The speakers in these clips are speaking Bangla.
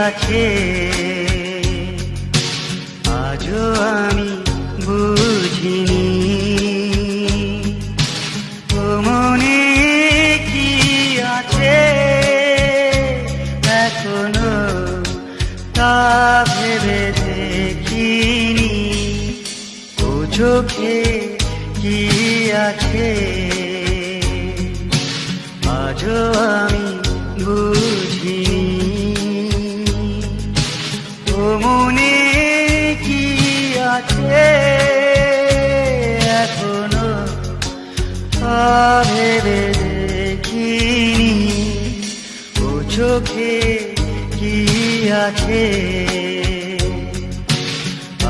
আছে আজও আমি বুঝিনি। ও মনে কি আছে এখনো তা ভেবে দেখিনি। ও চোখে কি আছে আজও আমি বুঝিনি। ও মনে কি আছে এখনো ভেবে দেখিনি। ও চোখে কি আছে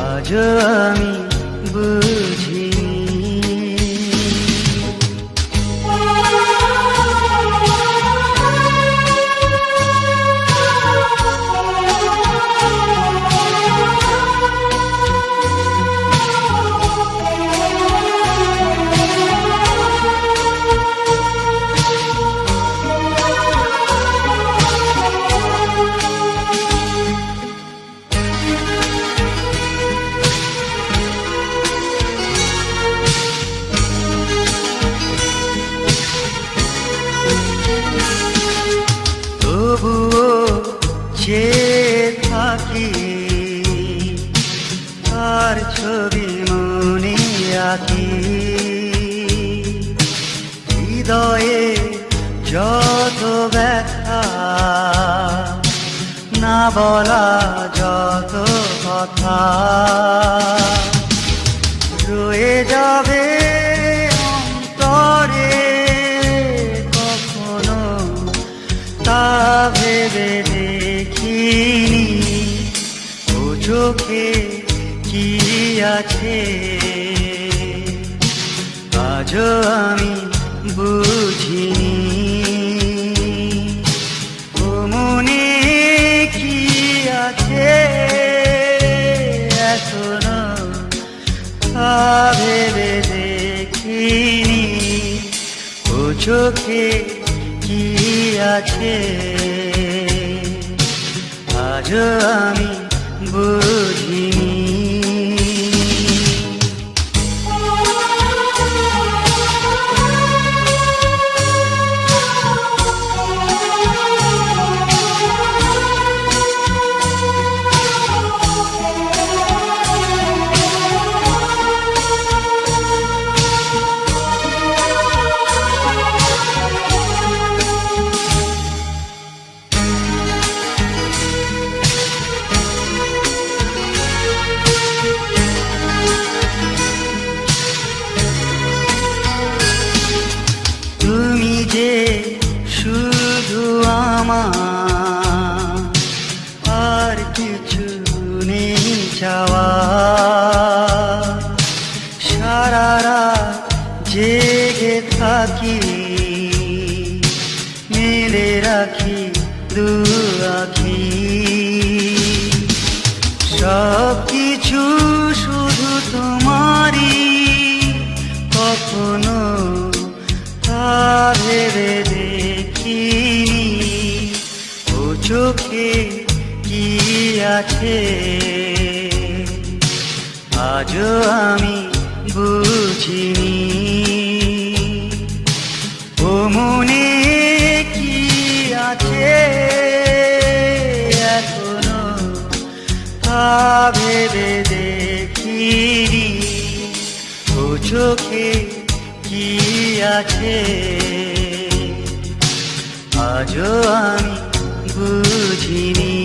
আজও আমি বুঝিনি। তবুও চেয়ে থাকি আর ছবি মনে আঁকি। হৃদয়ে যত ব্যথা না বলা যত কথা রয়ে যাবে অন্তরে কখনো তা ভেবে দেখিনি। ও চোখে কি আছে আজও আমি বুঝিনি। ও মনে কি আছে এখনো তা ভেবে দেখিনি। ও চোখে কি আছে আজও আমি বুঝিনি। তুমি যে শুধু আমার আর কিছু নেই চাওয়া। সারা রাত জেগে থাকি মেলে রাখি দু আঁখি। সব কিছু শুধু তোমারই কখনো তা ভেবে দেখিনি। ও চোখে কি আছে আজও আমি বুঝিনি। ও মনে কি আছে এখনো তা ভেবে দেখিনি। ও চোখে কি আছে আজও আমি বুঝিনি।